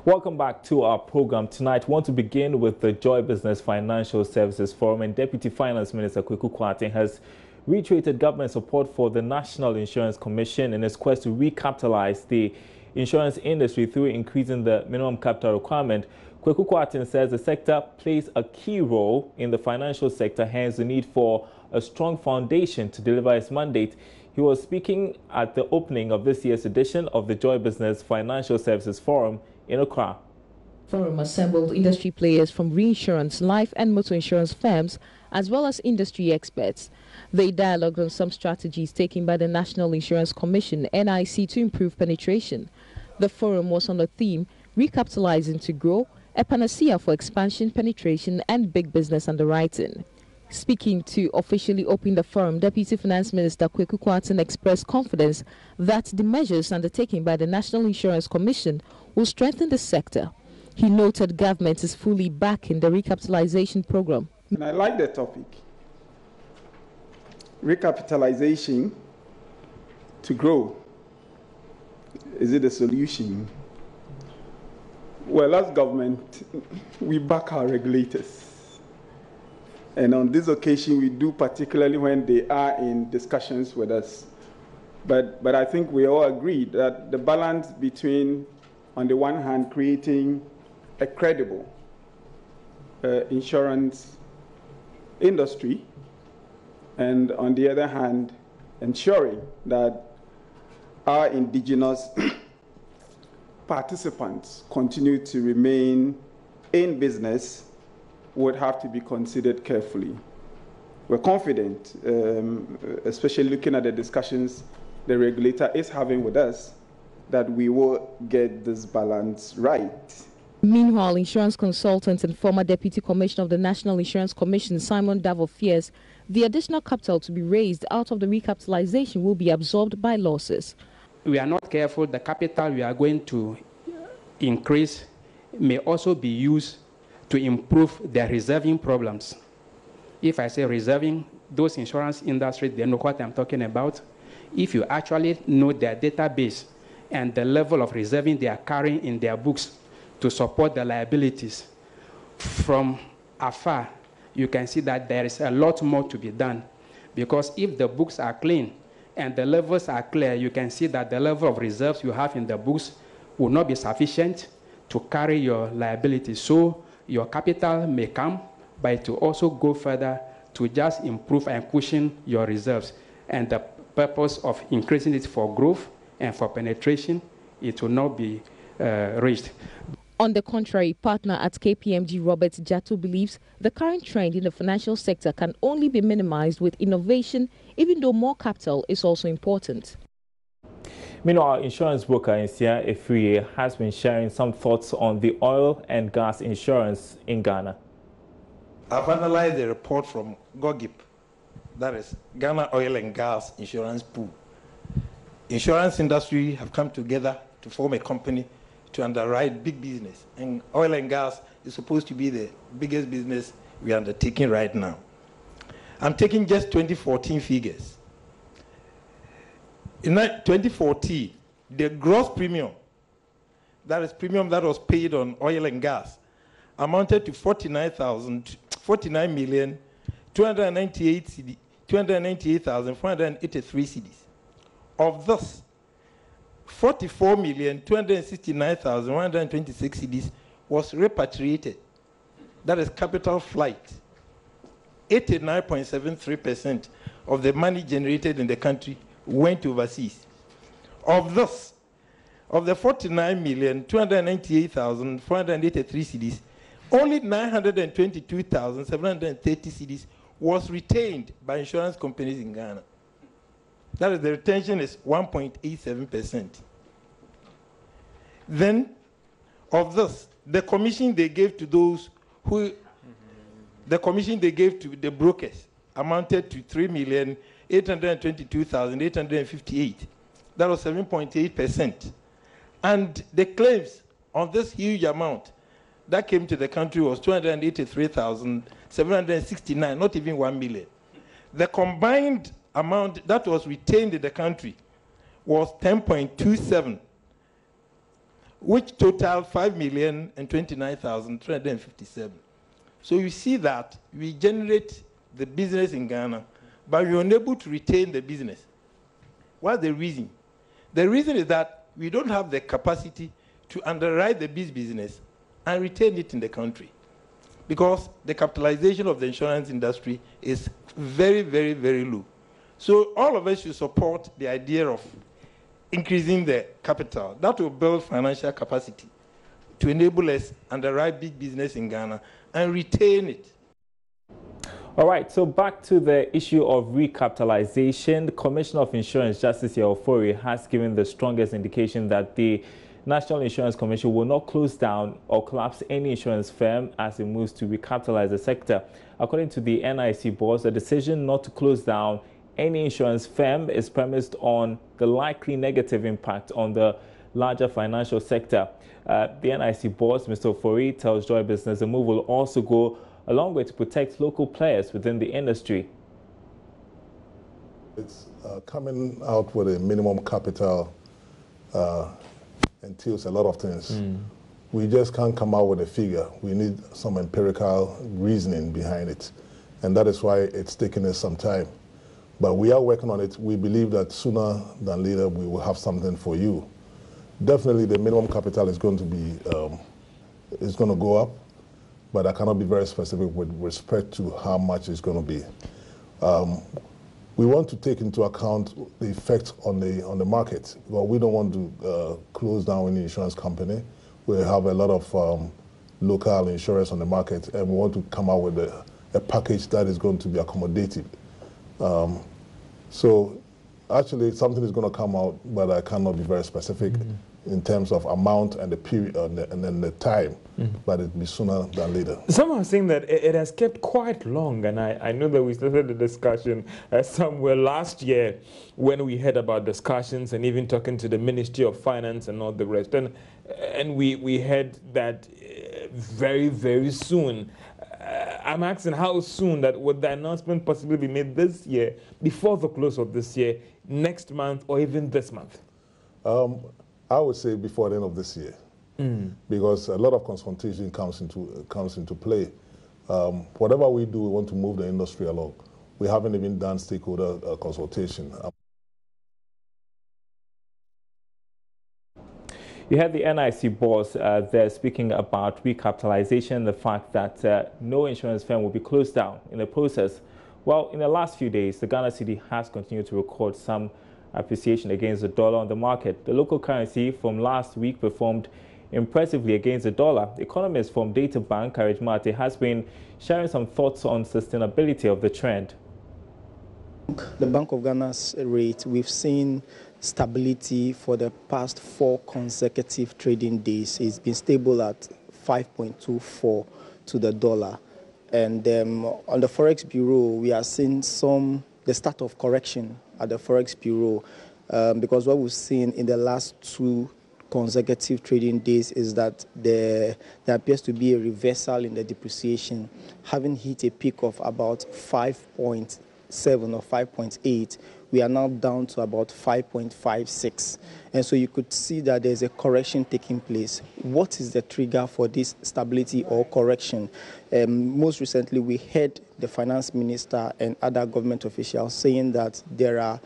Welcome back to our program. Tonight, we want to begin with the Joy Business Financial Services Forum, and Deputy Finance Minister Kweku Kwarteng has reiterated government support for the National Insurance Commission in its quest to recapitalize the insurance industry through increasing the minimum capital requirement. Kweku Kwarteng says the sector plays a key role in the financial sector, hence the need for a strong foundation to deliver its mandate. He was speaking at the opening of this year's edition of the Joy Business Financial Services Forum in Accra. Forum assembled industry players from reinsurance, life and motor insurance firms, as well as industry experts. They dialogued on some strategies taken by the National Insurance Commission, NIC, to improve penetration. The forum was on the theme, Recapitalizing to Grow, a panacea for expansion, penetration and big business underwriting. Speaking to officially open the forum, Deputy Finance Minister Kweku Kwarteng expressed confidence that the measures undertaken by the National Insurance Commission will strengthen the sector. He noted government is fully backing the recapitalization program. And I like the topic. Recapitalization to grow. Is it a solution? Well, as government, we back our regulators. And on this occasion, we do, particularly when they are in discussions with us. But I think we all agree that the balance between, on the one hand, creating a credible insurance industry, and on the other hand, ensuring that our indigenous participants continue to remain in business would have to be considered carefully. We're confident, especially looking at the discussions the regulator is having with us, that we will get this balance right. Meanwhile, insurance consultant and former Deputy Commissioner of the National Insurance Commission, Simon Davo, fears the additional capital to be raised out of the recapitalization will be absorbed by losses. We are not careful, the capital we are going to increase may also be used to improve their reserving problems. If I say reserving, those insurance industries, they know what I'm talking about. If you actually know their database and the level of reserving they are carrying in their books to support the liabilities, from afar, you can see that there is a lot more to be done. Because if the books are clean and the levels are clear, you can see that the level of reserves you have in the books will not be sufficient to carry your liabilities. So your capital may come, but it will also go further to just improve and cushion your reserves. And the purpose of increasing it for growth and for penetration, it will not be reached. On the contrary, partner at KPMG Robert Jatto believes the current trend in the financial sector can only be minimized with innovation, even though more capital is also important. Meanwhile, insurance broker Nsia Efriye has been sharing some thoughts on the oil and gas insurance in Ghana. I've analyzed the report from GOGIP, that is Ghana Oil and Gas Insurance Pool. Insurance industry have come together to form a company to underwrite big business, and oil and gas is supposed to be the biggest business we are undertaking right now. I'm taking just 2014 figures. In 2014, the gross premium, that is premium that was paid on oil and gas, amounted to 49,298,483 cedis. Of this, 44,269,126 cedis was repatriated. That is capital flight. 89.73% of the money generated in the country went overseas. Of this, of the 49,298,483 cedis, only 922,730 cedis was retained by insurance companies in Ghana. That is, the retention is 1.87%. Then, of this, the commission they gave to those who, the commission they gave to the brokers amounted to 3,822,858. That was 7.8%. And the claims on this huge amount that came to the country was 283,769, not even 1 million. The combined amount that was retained in the country was 10.27, which totaled 5,029,357. So you see that we generate the business in Ghana, but we're unable to retain the business. What's the reason? The reason is that we don't have the capacity to underwrite the business and retain it in the country, because the capitalization of the insurance industry is very, very, very low. So all of us should support the idea of increasing the capital. That will build financial capacity to enable us underwrite big business in Ghana and retain it. All right, so back to the issue of recapitalization. The Commissioner of Insurance, Justice Yaofori, has given the strongest indication that the National Insurance Commission will not close down or collapse any insurance firm as it moves to recapitalize the sector. According to the NIC boss, the decision not to close down any insurance firm is premised on the likely negative impact on the larger financial sector. The NIC boss, Mr. Ofori, tells Joy Business the move will also go a long way to protect local players within the industry. It's coming out with a minimum capital entails a lot of things. We just can't come out with a figure. We need some empirical reasoning behind it. And that is why it's taken us some time. But we are working on it. We believe that sooner than later we will have something for you. Definitely the minimum capital is going to be, is going to go up, but I cannot be very specific with respect to how much it's going to be. We want to take into account the effect on the market. Well, we don't want to close down any insurance company. We have a lot of local insurers on the market, and we want to come out with a package that is going to be accommodative. So actually something is going to come out, but I cannot be very specific in terms of amount and the period and then the time, but it'll be sooner than later. Some are saying that it has kept quite long, and I know that we started the discussion somewhere last year when we heard about discussions and even talking to the Ministry of Finance and all the rest, and we heard that very, very soon. I'm asking how soon that would the announcement possibly be made this year, before the close of this year, next month, or even this month? I would say before the end of this year, because a lot of consultation comes into play. Whatever we do, we want to move the industry along. We haven't even done stakeholder consultation. You had the NIC boss there speaking about recapitalization, the fact that no insurance firm will be closed down in the process. Well, in the last few days, the Ghana cedi has continued to record some appreciation against the dollar on the market. The local currency from last week performed impressively against the dollar. Economist from Data Bank, Courage Mate, has been sharing some thoughts on sustainability of the trend. The Bank of Ghana's rate, we've seen stability for the past 4 consecutive trading days. It's been stable at 5.24 to the dollar. And on the Forex Bureau, we are seeing the start of correction at the Forex Bureau, because what we've seen in the last 2 consecutive trading days is that there appears to be a reversal in the depreciation, having hit a peak of about 5.7 or 5.8. We are now down to about 5.56. And so you could see that there's a correction taking place. What is the trigger for this stability or correction? Most recently, we heard the finance minister and other government officials saying that there are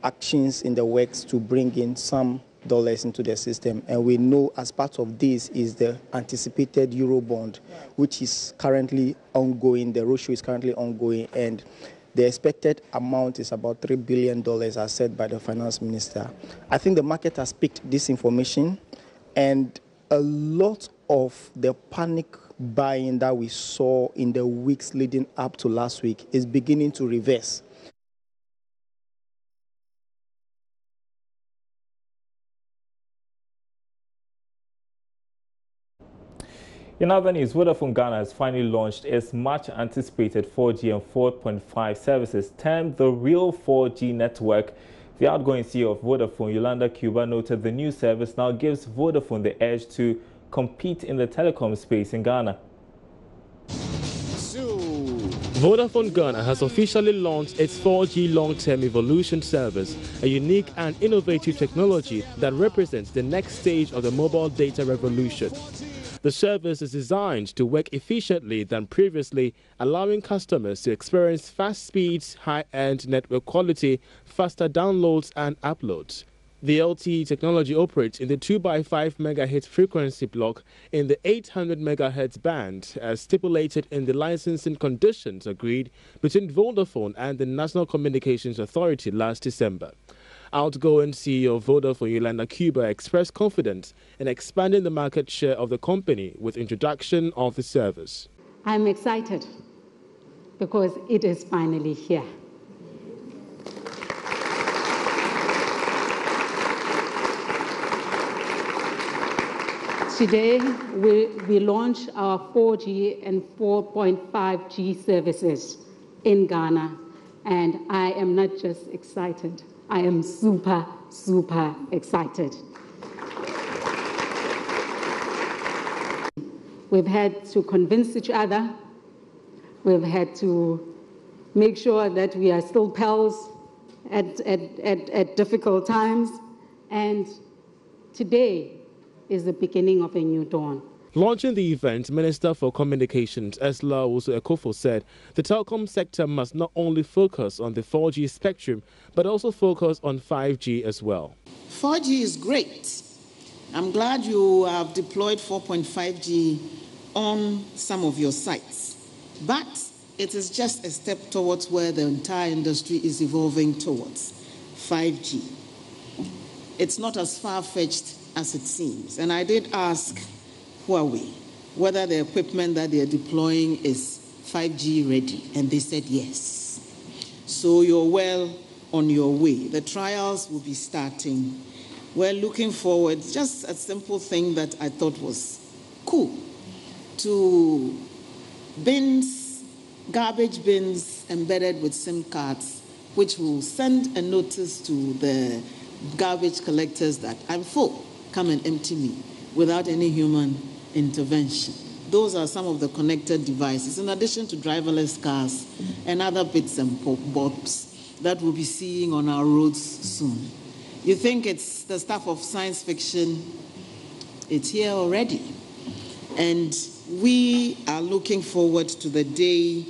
actions in the works to bring in some dollars into the system. And we know as part of this is the anticipated Eurobond, which is currently ongoing. The roadshow is currently ongoing. And the expected amount is about $3 billion, as said by the finance minister. I think the market has picked this information, and a lot of the panic buying that we saw in the weeks leading up to last week is beginning to reverse. In other news, Vodafone Ghana has finally launched its much-anticipated 4G and 4.5 services, termed the Real 4G Network. The outgoing CEO of Vodafone, Yolanda Cuba, noted the new service now gives Vodafone the edge to compete in the telecom space in Ghana. So, Vodafone Ghana has officially launched its 4G long-term evolution service, a unique and innovative technology that represents the next stage of the mobile data revolution. The service is designed to work efficiently than previously, allowing customers to experience fast speeds, high-end network quality, faster downloads and uploads. The LTE technology operates in the 2x5 MHz frequency block in the 800 MHz band, as stipulated in the licensing conditions agreed between Vodafone and the National Communications Authority last December. Outgoing CEO of Vodafone, Yolanda Cuba, expressed confidence in expanding the market share of the company with introduction of the service. I'm excited because it is finally here. Today, we launch our 4G and 4.5G services in Ghana, and I am not just excited, I am super, super excited. We've had to convince each other, we've had to make sure that we are still pals at difficult times, and today is the beginning of a new dawn. Launching the event, Minister for Communications Esla Owusu-Ekofo said the telecom sector must not only focus on the 4G spectrum, but also focus on 5G as well. 4G is great. I'm glad you have deployed 4.5G on some of your sites. But it is just a step towards where the entire industry is evolving towards 5G. It's not as far-fetched as it seems. And I did ask Huawei whether the equipment that they're deploying is 5G ready, and they said yes. So you're well on your way. The trials will be starting. We're looking forward, just a simple thing that I thought was cool, to bins, garbage bins embedded with SIM cards, which will send a notice to the garbage collectors that I'm full. Come and empty me without any human intervention. Those are some of the connected devices, in addition to driverless cars and other bits and bobs that we'll be seeing on our roads soon. You think it's the stuff of science fiction? It's here already. And we are looking forward to the day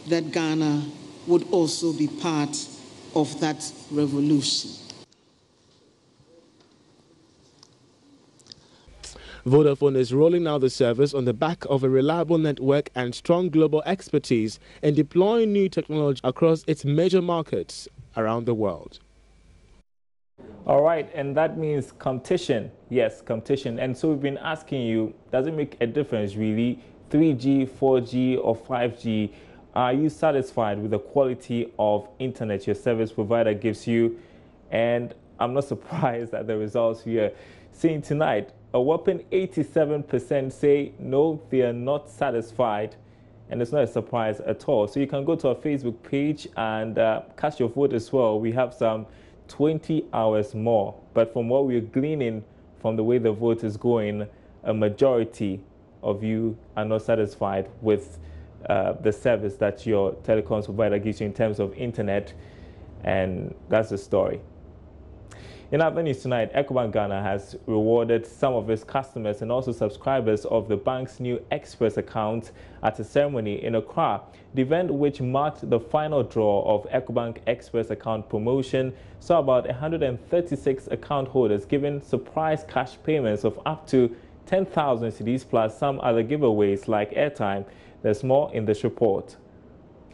that Ghana would also be part of that revolution. Vodafone is rolling out the service on the back of a reliable network and strong global expertise in deploying new technology across its major markets around the world. All right, and that means competition. Yes, competition. And so we've been asking you, does it make a difference really? 3G, 4G, or 5G? Are you satisfied with the quality of internet your service provider gives you? And I'm not surprised at the results we are seeing tonight. A whopping 87% say no, they are not satisfied, and it's not a surprise at all. So you can go to our Facebook page and cast your vote as well. We have some 20 hours more, but from what we're gleaning from the way the vote is going, a majority of you are not satisfied with the service that your telecoms provider gives you in terms of internet, and that's the story. In other news tonight, Ecobank Ghana has rewarded some of its customers and also subscribers of the bank's new Express account at a ceremony in Accra. The event, which marked the final draw of Ecobank Express account promotion, saw about 136 account holders given surprise cash payments of up to 10,000 cedis plus some other giveaways like airtime. There's more in this report.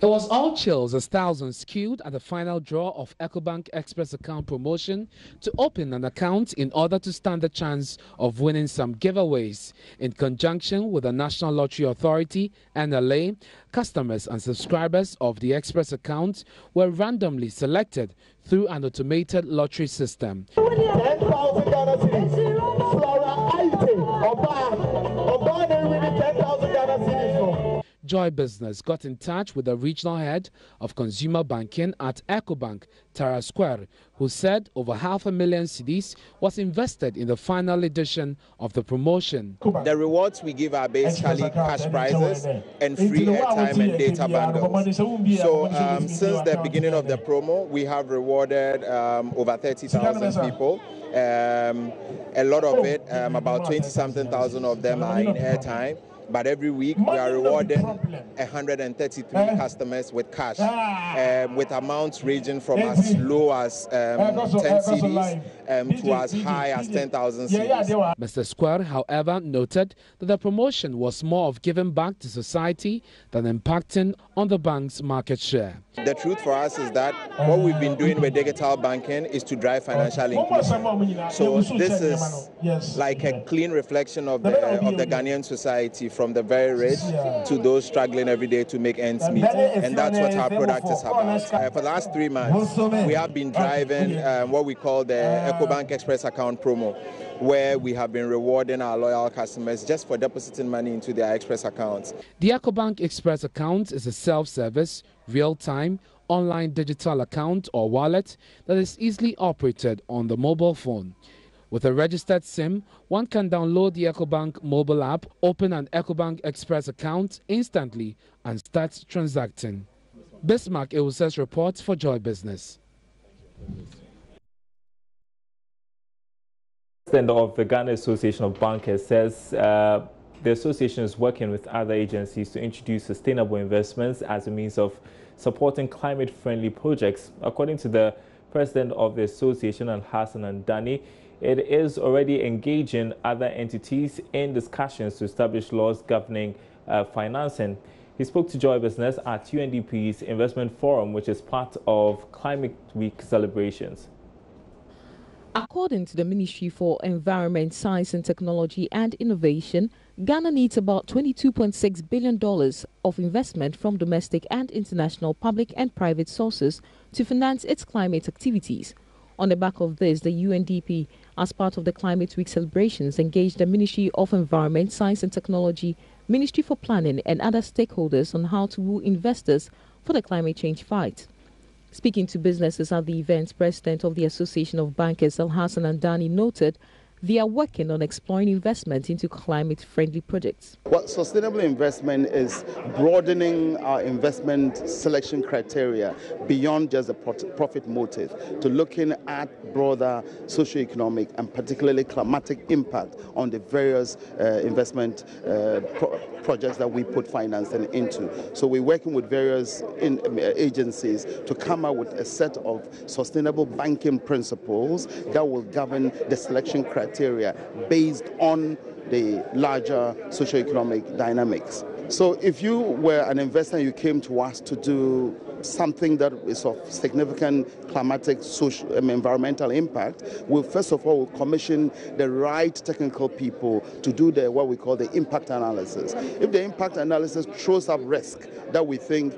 It was all chills as thousands queued at the final draw of Ecobank Express account promotion to open an account in order to stand the chance of winning some giveaways. In conjunction with the National Lottery Authority, NLA, customers and subscribers of the Express account were randomly selected through an automated lottery system. 10,000 Ghana cedis. Flora Aite, Oba, winning 10,000 Ghana cedis. Joy Business got in touch with the regional head of consumer banking at EcoBank, Tara Square, who said over 500,000 cedis was invested in the final edition of the promotion. The rewards we give are basically cash prizes and free airtime and data bundles. So since the beginning of the promo, we have rewarded over 30,000 people. A lot of it, about 20-something thousand of them are in airtime. But every week we are rewarding 133 customers with cash, with amounts ranging from as low as 10 cedis to as high as 10,000 cedis. Mr. Square, however, noted that the promotion was more of giving back to society than impacting on the bank's market share. The truth for us is that what we've been doing with digital banking is to drive financial inclusion. So this is like a clean reflection of the Ghanaian society, from the very rich to those struggling every day to make ends meet. And that's what our product is about. For the last 3 months, we have been driving what we call the EcoBank Express account promo, where we have been rewarding our loyal customers just for depositing money into their Express accounts. The EcoBank Express account is a self-service, real-time, online digital account or wallet that is easily operated on the mobile phone. With a registered SIM, one can download the EcoBank mobile app, open an EcoBank Express account instantly and start transacting. Bismarck Ewuses reports for Joy Business. President of the Ghana Association of Bankers says the association is working with other agencies to introduce sustainable investments as a means of supporting climate-friendly projects. According to the president of the association, Hassan Andani, it is already engaging other entities in discussions to establish laws governing financing. He spoke to Joy Business at UNDP's Investment Forum, which is part of Climate Week celebrations. According to the Ministry for Environment, Science and Technology and Innovation, Ghana needs about $22.6 billion of investment from domestic and international public and private sources to finance its climate activities. On the back of this, the UNDP, as part of the Climate Week celebrations, engaged the Ministry of Environment, Science and Technology, Ministry for Planning and other stakeholders on how to woo investors for the climate change fight. Speaking to businesses at the event, President of the Association of Bankers, Hassan Andani, noted they are working on exploring investment into climate-friendly projects. Well, sustainable investment is broadening our investment selection criteria beyond just the profit motive to looking at broader socioeconomic and particularly climatic impact on the various investment projects that we put financing into. So we're working with various agencies to come up with a set of sustainable banking principles that will govern the selection criteria based on the larger socioeconomic dynamics. So if you were an investor and you came to us to do something that is of significant climatic, social, environmental impact, we'll first of all commission the right technical people to do what we call the impact analysis. If the impact analysis throws up risk that we think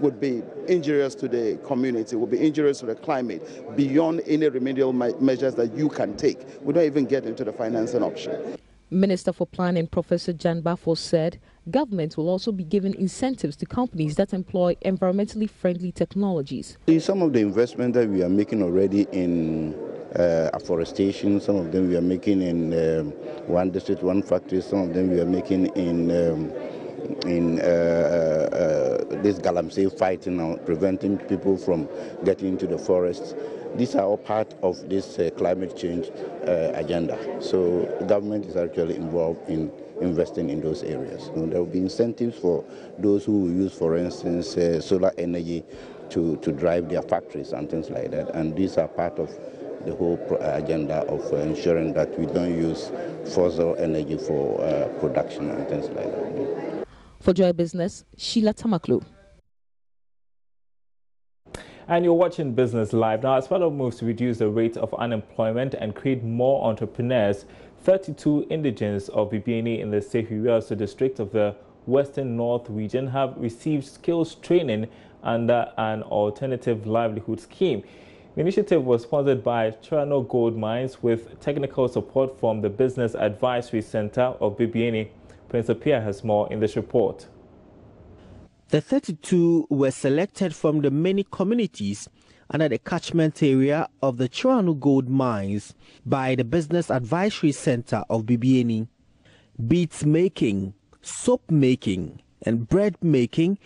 would be injurious to the community, would be injurious to the climate, beyond any remedial measures that you can take, we don't even get into the financing option. Minister for Planning, Professor Jan Bafo, said government will also be giving incentives to companies that employ environmentally friendly technologies. Some of the investment that we are making already in afforestation, some of them we are making in one district, one factory, some of them we are making in this galamsey fighting, preventing people from getting into the forests. These are all part of this climate change agenda. So the government is actually involved in investing in those areas. And there will be incentives for those who use, for instance, solar energy to drive their factories and things like that. And these are part of the whole agenda of ensuring that we don't use fossil energy for production and things like that. For Joy Business, Sheila Tamaklu. And you're watching Business Live. Now, as part of moves to reduce the rate of unemployment and create more entrepreneurs, 32 indigents of Bibiani in the Sehuiaso district of the Western North region have received skills training under an alternative livelihood scheme. The initiative was sponsored by Cherno Gold Mines with technical support from the Business Advisory Center of Bibiani. Prince Apia has more in this report. The 32 were selected from the many communities under the catchment area of the Chirano Gold Mines by the Business Advisory Center of Bibiani. Beads making, soap making, and bread making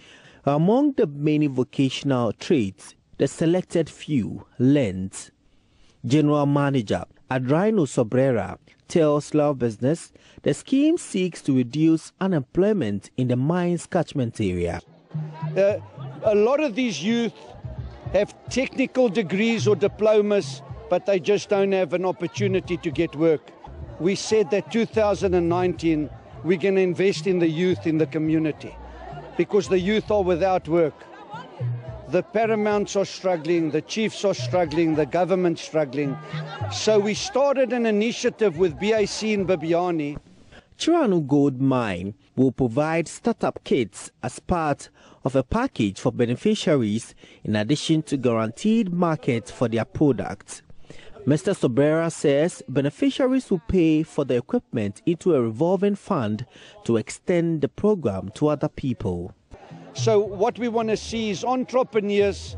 are among the many vocational trades the selected few learned. General Manager Adriano Sobrera tells Love Business the scheme seeks to reduce unemployment in the mines catchment area. A lot of these youth have technical degrees or diplomas, but they just don't have an opportunity to get work. We said that 2019 we're going to invest in the youth in the community because the youth are without work. The paramounts are struggling, the chiefs are struggling, the government's struggling. So we started an initiative with BIC in Bibiani. Chirano Gold Mine will provide startup kits as part of a package for beneficiaries in addition to guaranteed markets for their products. Mr. Sobrera says beneficiaries will pay for the equipment into a revolving fund to extend the program to other people. So what we want to see is entrepreneurs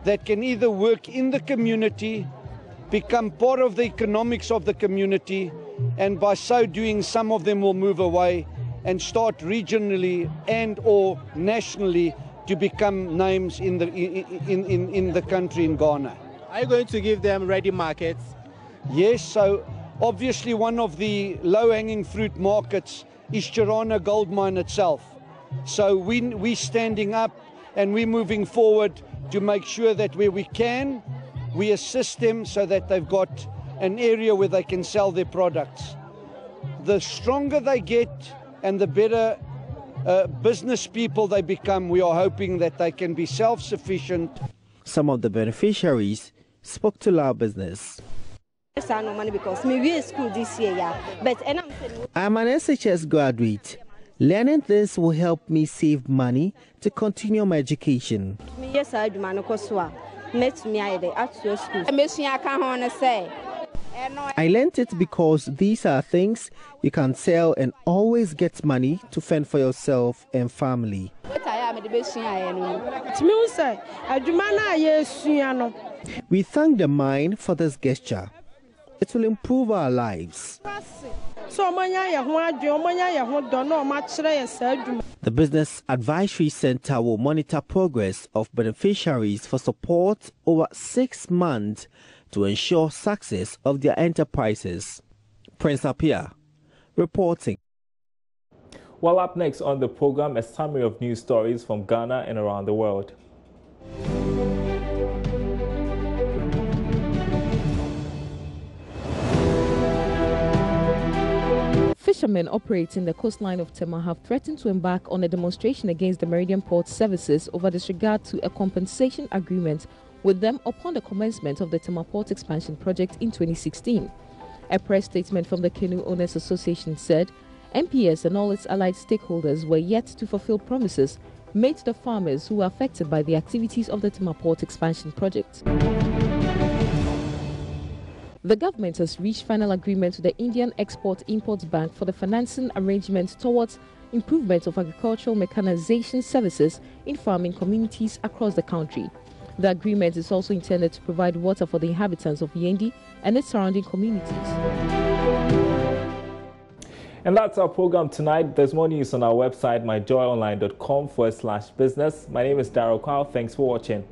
that can either work in the community, become part of the economics of the community, and by so doing some of them will move away and start regionally and or nationally to become names in the country in Ghana. Are you going to give them ready markets? Yes, so obviously one of the low-hanging fruit markets is Chirano Gold Mine itself. So we're standing up and we're moving forward to make sure that where we can, we assist them so that they've got an area where they can sell their products. The stronger they get and the better business people they become, we are hoping that they can be self-sufficient. Some of the beneficiaries spoke to Loud Business. I no money because me school this year, but I'm an SHS graduate. Learning this will help me save money to continue my education. Yes, I do. I learned it because these are things you can sell and always get money to fend for yourself and family. We thank the mine for this gesture. It will improve our lives. The Business Advisory Center will monitor progress of beneficiaries for support over 6 months to ensure success of their enterprises. Prince Apia, reporting. Well, up next on the program, a summary of news stories from Ghana and around the world. Fishermen operating the coastline of Tema have threatened to embark on a demonstration against the Meridian Port Services over disregard to a compensation agreement with them upon the commencement of the Tema Port Expansion Project in 2016. A press statement from the Canoe Owners Association said MPS and all its allied stakeholders were yet to fulfill promises made to the farmers who were affected by the activities of the Tema Port Expansion Project. The government has reached final agreement with the Indian Export-Import Bank for the financing arrangement towards improvement of agricultural mechanization services in farming communities across the country. The agreement is also intended to provide water for the inhabitants of Yendi and its surrounding communities. And that's our program tonight. There's more news on our website, myjoyonline.com/business. My name is Darryl Kwao. Thanks for watching.